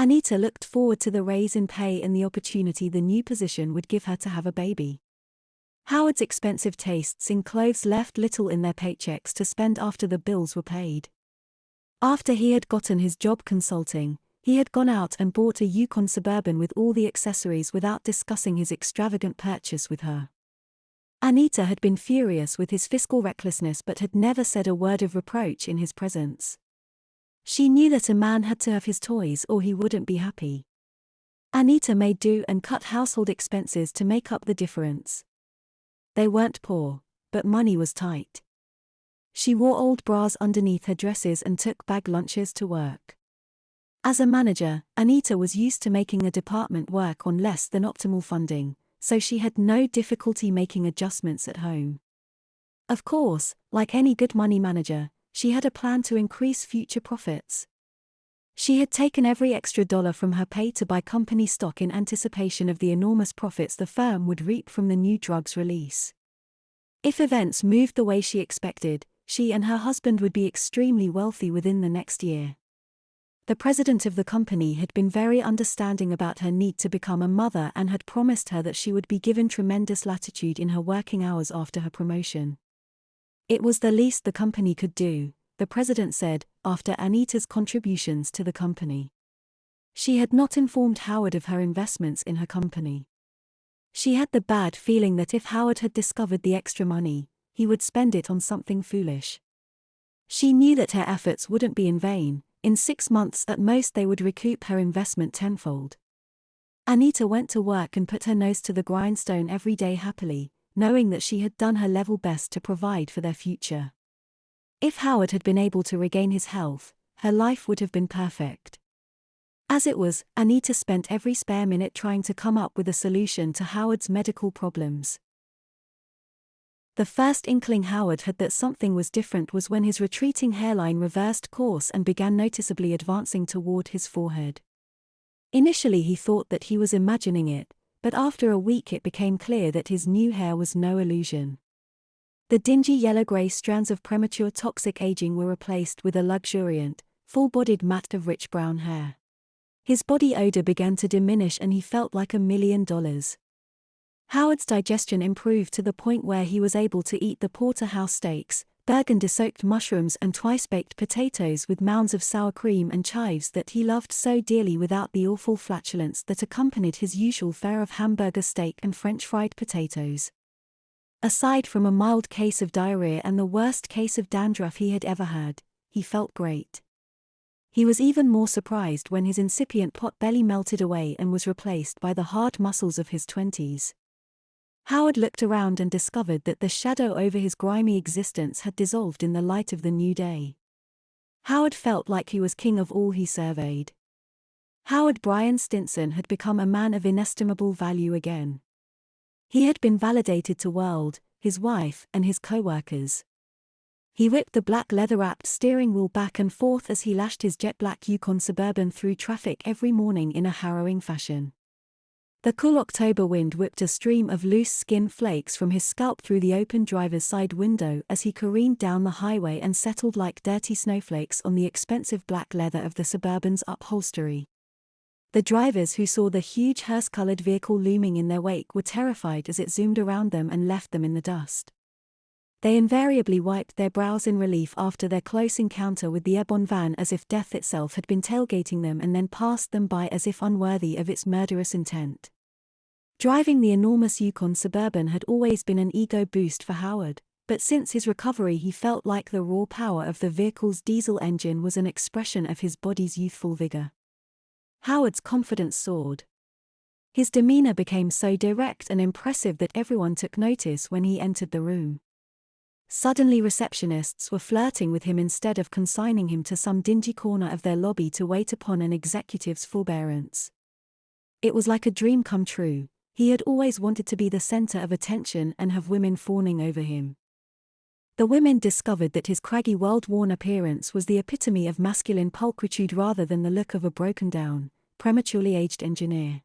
Anita looked forward to the raise in pay and the opportunity the new position would give her to have a baby. Howard's expensive tastes in clothes left little in their paychecks to spend after the bills were paid. After he had gotten his job consulting, he had gone out and bought a Yukon Suburban with all the accessories without discussing his extravagant purchase with her. Anita had been furious with his fiscal recklessness but had never said a word of reproach in his presence. She knew that a man had to have his toys or he wouldn't be happy. Anita made do and cut household expenses to make up the difference. They weren't poor, but money was tight. She wore old bras underneath her dresses and took bag lunches to work. As a manager, Anita was used to making a department work on less than optimal funding, so she had no difficulty making adjustments at home. Of course, like any good money manager, she had a plan to increase future profits. She had taken every extra dollar from her pay to buy company stock in anticipation of the enormous profits the firm would reap from the new drug's release. If events moved the way she expected, she and her husband would be extremely wealthy within the next year. The president of the company had been very understanding about her need to become a mother and had promised her that she would be given tremendous latitude in her working hours after her promotion. It was the least the company could do, the president said, after Anita's contributions to the company. She had not informed Howard of her investments in her company. She had the bad feeling that if Howard had discovered the extra money, he would spend it on something foolish. She knew that her efforts wouldn't be in vain. In 6 months at most they would recoup her investment tenfold. Anita went to work and put her nose to the grindstone every day happily, knowing that she had done her level best to provide for their future. If Howard had been able to regain his health, her life would have been perfect. As it was, Anita spent every spare minute trying to come up with a solution to Howard's medical problems. The first inkling Howard had that something was different was when his retreating hairline reversed course and began noticeably advancing toward his forehead. Initially he thought that he was imagining it, but after a week it became clear that his new hair was no illusion. The dingy yellow-gray strands of premature toxic aging were replaced with a luxuriant, full-bodied mat of rich brown hair. His body odor began to diminish and he felt like $1 million. Howard's digestion improved to the point where he was able to eat the porterhouse steaks, burgundy-soaked mushrooms and twice-baked potatoes with mounds of sour cream and chives that he loved so dearly without the awful flatulence that accompanied his usual fare of hamburger steak and French fried potatoes. Aside from a mild case of diarrhea and the worst case of dandruff he had ever had, he felt great. He was even more surprised when his incipient pot belly melted away and was replaced by the hard muscles of his 20s. Howard looked around and discovered that the shadow over his grimy existence had dissolved in the light of the new day. Howard felt like he was king of all he surveyed. Howard Brian Stinson had become a man of inestimable value again. He had been validated to World, his wife, and his co-workers. He whipped the black leather-wrapped steering wheel back and forth as he lashed his jet-black Yukon Suburban through traffic every morning in a harrowing fashion. The cool October wind whipped a stream of loose skin flakes from his scalp through the open driver's side window as he careened down the highway and settled like dirty snowflakes on the expensive black leather of the Suburban's upholstery. The drivers who saw the huge hearse-colored vehicle looming in their wake were terrified as it zoomed around them and left them in the dust. They invariably wiped their brows in relief after their close encounter with the Ebon van as if death itself had been tailgating them and then passed them by as if unworthy of its murderous intent. Driving the enormous Yukon Suburban had always been an ego boost for Howard, but since his recovery he felt like the raw power of the vehicle's diesel engine was an expression of his body's youthful vigor. Howard's confidence soared. His demeanor became so direct and impressive that everyone took notice when he entered the room. Suddenly receptionists were flirting with him instead of consigning him to some dingy corner of their lobby to wait upon an executive's forbearance. It was like a dream come true. He had always wanted to be the center of attention and have women fawning over him. The women discovered that his craggy world-worn appearance was the epitome of masculine pulchritude rather than the look of a broken-down, prematurely aged engineer.